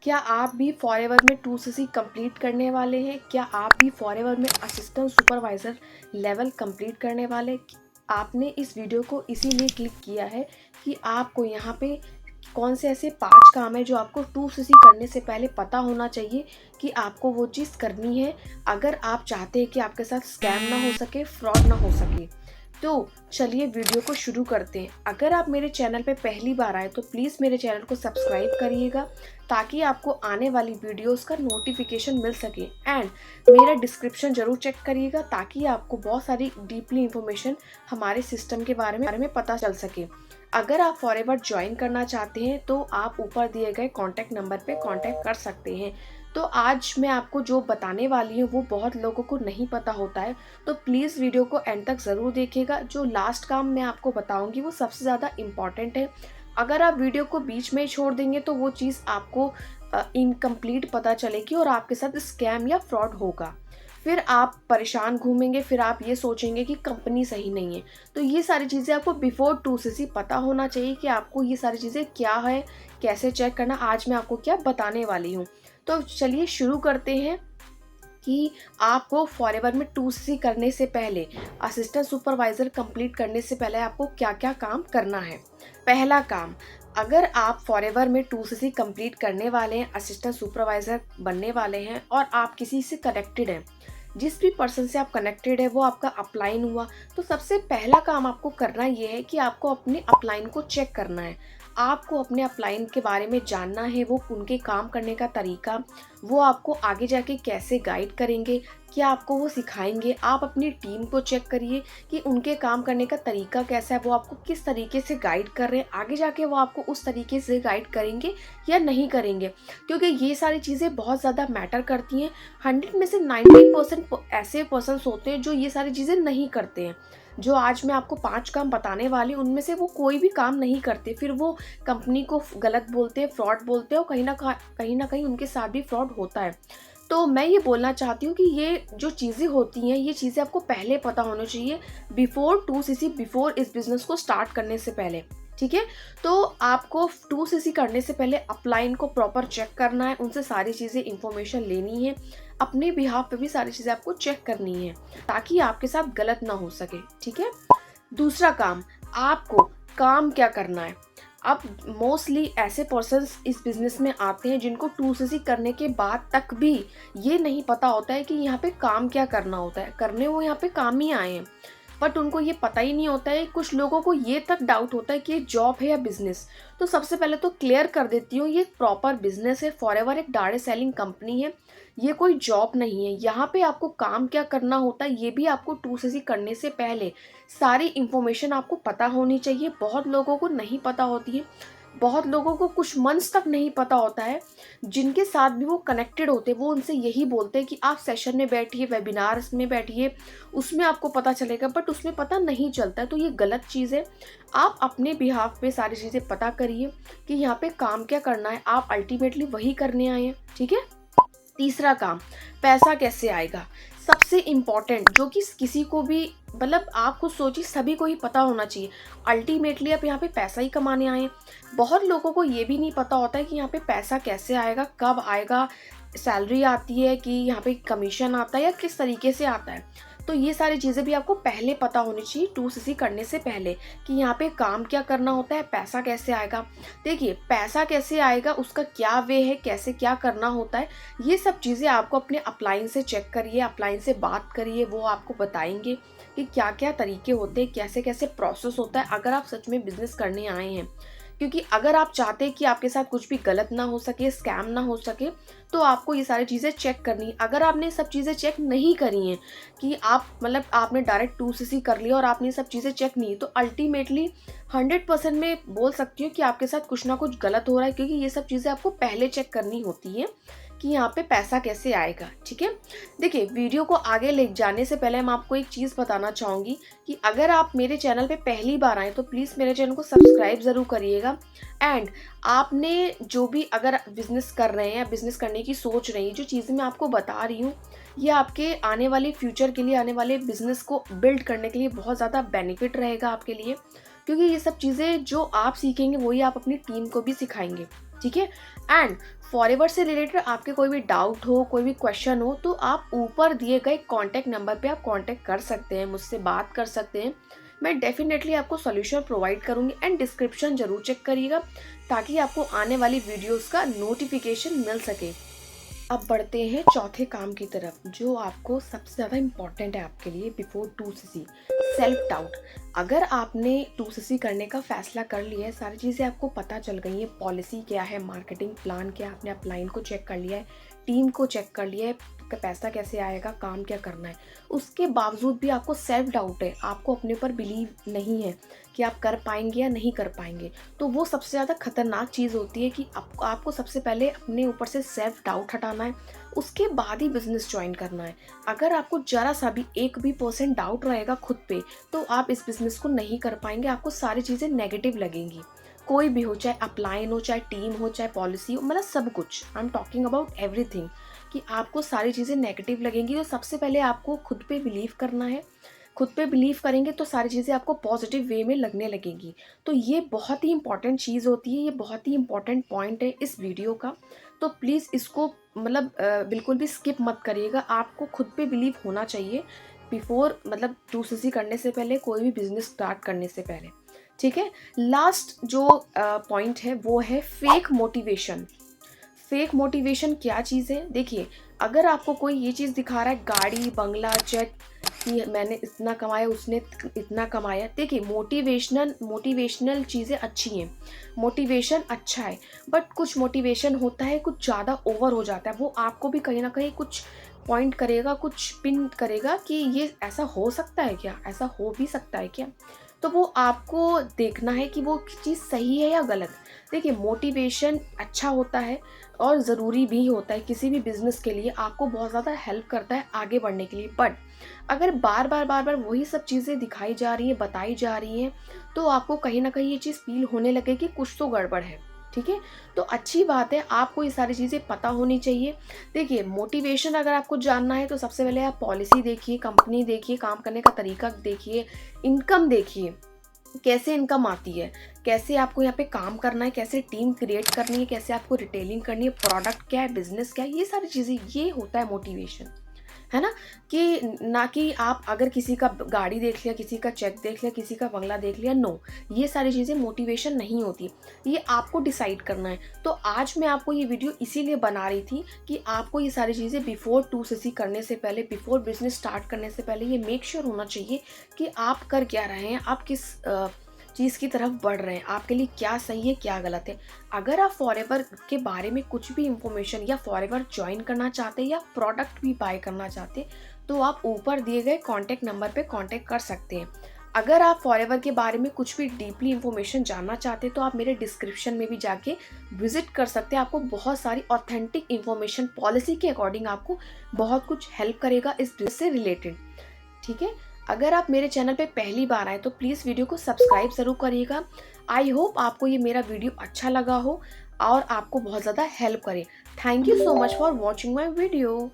क्या आप भी फॉरएवर में 2सीसी कंप्लीट करने वाले हैं? क्या आप भी फॉरएवर में असिस्टेंट सुपरवाइज़र लेवल कंप्लीट करने वाले? आपने इस वीडियो को इसीलिए क्लिक किया है कि आपको यहाँ पे कौन से ऐसे 5 काम हैं जो आपको 2सीसी करने से पहले पता होना चाहिए कि आपको वो चीज़ करनी है, अगर आप चाहते हैं कि आपके साथ स्कैम ना हो सके, फ्रॉड ना हो सके। तो चलिए वीडियो को शुरू करते हैं। अगर आप मेरे चैनल पे पहली बार आए तो प्लीज़ मेरे चैनल को सब्सक्राइब करिएगा, ताकि आपको आने वाली वीडियोस का नोटिफिकेशन मिल सके। एंड मेरा डिस्क्रिप्शन ज़रूर चेक करिएगा, ताकि आपको बहुत सारी डीपली इंफॉर्मेशन हमारे सिस्टम के बारे में पता चल सके। अगर आप फॉरएवर ज्वाइन करना चाहते हैं तो आप ऊपर दिए गए कॉन्टैक्ट नंबर पे कॉन्टैक्ट कर सकते हैं। तो आज मैं आपको जो बताने वाली हूँ वो बहुत लोगों को नहीं पता होता है, तो प्लीज़ वीडियो को एंड तक ज़रूर देखिएगा। जो लास्ट काम मैं आपको बताऊंगी वो सबसे ज़्यादा इम्पॉर्टेंट है। अगर आप वीडियो को बीच में ही छोड़ देंगे तो वो चीज़ आपको इनकम्प्लीट पता चलेगी और आपके साथ स्कैम या फ्रॉड होगा। फिर आप परेशान घूमेंगे, फिर आप ये सोचेंगे कि कंपनी सही नहीं है। तो ये सारी चीज़ें आपको बिफोर 2सीसी पता होना चाहिए कि आपको ये सारी चीज़ें क्या है, कैसे चेक करना। आज मैं आपको क्या बताने वाली हूँ। तो चलिए शुरू करते हैं कि आपको फॉरएवर में 2सीसी करने से पहले, असिस्टेंट सुपरवाइज़र कंप्लीट करने से पहले आपको क्या क्या काम करना है। पहला काम, अगर आप फॉरएवर में 2सीसी कंप्लीट करने वाले हैं, असिस्टेंट सुपरवाइज़र बनने वाले हैं और आप किसी से कनेक्टेड हैं, जिस भी पर्सन से आप कनेक्टेड है वो आपका अपलाइन हुआ, तो सबसे पहला काम आपको करना ये है कि आपको अपने अपलाइन को चेक करना है। आपको अपने अपलाइन के बारे में जानना है, वो उनके काम करने का तरीका, वो आपको आगे जाके कैसे गाइड करेंगे, क्या आपको वो सिखाएंगे। आप अपनी टीम को चेक करिए कि उनके काम करने का तरीका कैसा है, वो आपको किस तरीके से गाइड कर रहे हैं, आगे जाके वो आपको उस तरीके से गाइड करेंगे या नहीं करेंगे, क्योंकि ये सारी चीज़ें बहुत ज़्यादा मैटर करती हैं। 100 में से 90% ऐसे पर्सन्स होते हैं जो ये सारी चीज़ें नहीं करते हैं। जो आज मैं आपको 5 काम बताने वाली हूँ उनमें से वो कोई भी काम नहीं करते, फिर वो कंपनी को गलत बोलते हैं, फ्रॉड बोलते हैं, और कहीं ना कहीं उनके साथ भी फ्रॉड होता है। तो मैं ये बोलना चाहती हूँ कि ये जो चीज़ें होती हैं, ये चीज़ें आपको पहले पता होनी चाहिए, बिफोर 2सीसी, बिफोर इस बिज़नेस को स्टार्ट करने से पहले। ठीक है। तो आपको 2सीसी करने से पहले अपलाइन को प्रॉपर चेक करना है, उनसे सारी चीज़ें इंफॉर्मेशन लेनी है, अपने बिहाफ पे भी सारी चीज़ें आपको चेक करनी है, ताकि आपके साथ गलत ना हो सके। ठीक है। दूसरा काम, आपको काम क्या करना है। अब मोस्टली ऐसे पर्सन्स इस बिज़नेस में आते हैं जिनको 2सीसी करने के बाद तक भी ये नहीं पता होता है कि यहाँ पे काम क्या करना होता है। करने वो यहाँ पे काम ही आए हैं, बट उनको ये पता ही नहीं होता है। कुछ लोगों को ये तक डाउट होता है कि ये जॉब है या बिजनेस। तो सबसे पहले तो क्लियर कर देती हूँ, ये प्रॉपर बिजनेस है। फॉरएवर एक डायरेक्ट सेलिंग कंपनी है, ये कोई जॉब नहीं है। यहाँ पे आपको काम क्या करना होता है ये भी आपको 2सीसी करने से पहले सारी इंफॉर्मेशन आपको पता होनी चाहिए। बहुत लोगों को नहीं पता होती है, बहुत लोगों को कुछ मंथ्स तक नहीं पता होता है। जिनके साथ भी वो कनेक्टेड होते हैं वो उनसे यही बोलते हैं कि आप सेशन में बैठिए, वेबिनार्स में बैठिए, उसमें आपको पता चलेगा, बट उसमें पता नहीं चलता है। तो ये गलत चीज़ है। आप अपने बिहाफ पे सारी चीज़ें पता करिए कि यहाँ पे काम क्या करना है, आप अल्टीमेटली वही करने आए हैं। ठीक है। तीसरा काम, पैसा कैसे आएगा। सबसे इम्पॉर्टेंट, जो कि किसी को भी, मतलब आप खुद सोचिए, सभी को ही पता होना चाहिए, अल्टीमेटली आप यहाँ पे पैसा ही कमाने आए हैं। बहुत लोगों को ये भी नहीं पता होता है कि यहाँ पे पैसा कैसे आएगा, कब आएगा, सैलरी आती है कि यहाँ पे कमीशन आता है या किस तरीके से आता है। तो ये सारी चीज़ें भी आपको पहले पता होनी चाहिए 2सीसी करने से पहले, कि यहाँ पे काम क्या करना होता है, पैसा कैसे आएगा। देखिए, पैसा कैसे आएगा, उसका क्या वे है, कैसे क्या करना होता है, ये सब चीज़ें आपको अपने अपलाइन से चेक करिए, अपलाइन से बात करिए, वो आपको बताएंगे कि क्या क्या तरीके होते हैं, कैसे कैसे प्रोसेस होता है, अगर आप सच में बिजनेस करने आए हैं। क्योंकि अगर आप चाहते हैं कि आपके साथ कुछ भी गलत ना हो सके, स्कैम ना हो सके, तो आपको ये सारी चीज़ें चेक करनी है। अगर आपने सब चीज़ें चेक नहीं करी हैं, कि आप मतलब आपने डायरेक्ट 2सीसी कर लिया और आपने सब चीज़ें चेक नहीं, तो अल्टीमेटली 100% में बोल सकती हूँ कि आपके साथ कुछ ना कुछ गलत हो रहा है, क्योंकि ये सब चीज़ें आपको पहले चेक करनी होती है कि यहाँ पे पैसा कैसे आएगा। ठीक है। देखिए, वीडियो को आगे ले जाने से पहले मैं आपको एक चीज़ बताना चाहूँगी कि अगर आप मेरे चैनल पे पहली बार आए तो प्लीज़ मेरे चैनल को सब्सक्राइब ज़रूर करिएगा। एंड आपने जो भी अगर बिज़नेस कर रहे हैं या बिज़नेस करने की सोच रही हैं, जो चीज़ें मैं आपको बता रही हूँ, ये आपके आने वाले फ्यूचर के लिए, आने वाले बिज़नेस को बिल्ड करने के लिए बहुत ज़्यादा बेनिफिट रहेगा आपके लिए। क्योंकि ये सब चीज़ें जो आप सीखेंगे वही आप अपनी टीम को भी सिखाएंगे, ठीक है। एंड फॉरएवर से रिलेटेड आपके कोई भी डाउट हो, कोई भी क्वेश्चन हो, तो आप ऊपर दिए गए कॉन्टैक्ट नंबर पे आप कॉन्टैक्ट कर सकते हैं, मुझसे बात कर सकते हैं। मैं डेफिनेटली आपको सॉल्यूशन प्रोवाइड करूँगी। एंड डिस्क्रिप्शन ज़रूर चेक करिएगा ताकि आपको आने वाली वीडियोस का नोटिफिकेशन मिल सके। अब बढ़ते हैं चौथे काम की तरफ, जो आपको सबसे ज़्यादा इम्पॉर्टेंट है आपके लिए बिफोर 2cc, सेल्फ डाउट। अगर आपने 2cc करने का फैसला कर लिया है, सारी चीज़ें आपको पता चल गई हैं, पॉलिसी क्या है, मार्केटिंग प्लान क्या है, आपने अपलाइन को चेक कर लिया है, टीम को चेक कर लिया है, पैसा कैसे आएगा, काम क्या करना है, उसके बावजूद भी आपको सेल्फ डाउट है, आपको अपने पर बिलीव नहीं है कि आप कर पाएंगे या नहीं कर पाएंगे, तो वो सबसे ज़्यादा खतरनाक चीज़ होती है कि आपको सबसे पहले अपने ऊपर से सेल्फ डाउट हटाना है, उसके बाद ही बिजनेस ज्वाइन करना है। अगर आपको जरा सा भी 1% डाउट रहेगा खुद पे, तो आप इस बिज़नेस को नहीं कर पाएंगे, आपको सारी चीज़ें नेगेटिव लगेंगी, कोई भी हो, चाहे अपलाइन हो, चाहे टीम हो, चाहे पॉलिसी हो, मतलब सब कुछ। I am talking about everything, कि आपको सारी चीज़ें नेगेटिव लगेंगी। तो सबसे पहले आपको खुद पे बिलीव करना है, खुद पे बिलीव करेंगे तो सारी चीज़ें आपको पॉजिटिव वे में लगने लगेंगी। तो ये बहुत ही इंपॉर्टेंट चीज़ होती है, ये बहुत ही इंपॉर्टेंट पॉइंट है इस वीडियो का। तो प्लीज़ इसको मतलब बिल्कुल भी स्किप मत करिएगा। आपको खुद पे बिलीव होना चाहिए बिफोर, मतलब 2cc करने से पहले, कोई भी बिजनेस स्टार्ट करने से पहले, ठीक है। लास्ट जो पॉइंट है वो है फेक मोटिवेशन। फेक मोटिवेशन क्या चीज़ है? देखिए, अगर आपको कोई ये चीज़ दिखा रहा है, गाड़ी, बंगला, जेट, कि मैंने इतना कमाया, उसने इतना कमाया, देखिए मोटिवेशनल चीज़ें अच्छी हैं, मोटिवेशन अच्छा है, बट कुछ मोटिवेशन होता है कुछ ज़्यादा ओवर हो जाता है, वो आपको भी कहीं ना कहीं कुछ पॉइंट करेगा, कुछ पिन करेगा कि ये ऐसा हो सकता है क्या, ऐसा हो भी सकता है क्या। तो वो आपको देखना है कि वो चीज़ सही है या गलत। देखिए, मोटिवेशन अच्छा होता है और ज़रूरी भी होता है किसी भी बिज़नेस के लिए, आपको बहुत ज़्यादा हेल्प करता है आगे बढ़ने के लिए। बट अगर बार बार वही सब चीज़ें दिखाई जा रही हैं, बताई जा रही हैं, तो आपको कहीं ना कहीं ये चीज़ फील होने लगे कि कुछ तो गड़बड़ है, ठीक है। तो अच्छी बात है, आपको ये सारी चीज़ें पता होनी चाहिए। देखिए, मोटिवेशन अगर आपको जानना है तो सबसे पहले आप पॉलिसी देखिए, कंपनी देखिए, काम करने का तरीका देखिए, इनकम देखिए, कैसे इनकम आती है, कैसे आपको यहाँ पे काम करना है, कैसे टीम क्रिएट करनी है, कैसे आपको रिटेलिंग करनी है, प्रोडक्ट क्या है, बिजनेस क्या है, ये सारी चीज़ें, ये होता है मोटिवेशन, है ना। कि ना कि आप अगर किसी का गाड़ी देख लिया, किसी का चेक देख लिया, किसी का बंगला देख लिया, नो, ये सारी चीज़ें मोटिवेशन नहीं होती, ये आपको डिसाइड करना है। तो आज मैं आपको ये वीडियो इसीलिए बना रही थी कि आपको ये सारी चीज़ें बिफोर 2cc करने से पहले, बिफोर बिजनेस स्टार्ट करने से पहले, ये मेक श्योर होना चाहिए कि आप कर क्या रहे हैं, आप किस चीज़ की तरफ बढ़ रहे हैं, आपके लिए क्या सही है, क्या गलत है। अगर आप फॉरएवर के बारे में कुछ भी इंफॉर्मेशन, या फॉरएवर ज्वाइन करना चाहते हैं, या प्रोडक्ट भी बाय करना चाहते हैं, तो आप ऊपर दिए गए कॉन्टैक्ट नंबर पे कॉन्टैक्ट कर सकते हैं। अगर आप फॉरएवर के बारे में कुछ भी डीपली इंफॉर्मेशन जानना चाहते हैं, तो आप मेरे डिस्क्रिप्शन में भी जाके विजिट कर सकते हैं। आपको बहुत सारी ऑथेंटिक इंफॉर्मेशन, पॉलिसी के अकॉर्डिंग आपको बहुत कुछ हेल्प करेगा इस बिजनेस से रिलेटेड, ठीक है। अगर आप मेरे चैनल पे पहली बार आए तो प्लीज़ वीडियो को सब्सक्राइब ज़रूर करिएगा। आई होप आपको ये मेरा वीडियो अच्छा लगा हो और आपको बहुत ज़्यादा हेल्प करे। Thank you so much for watching my video.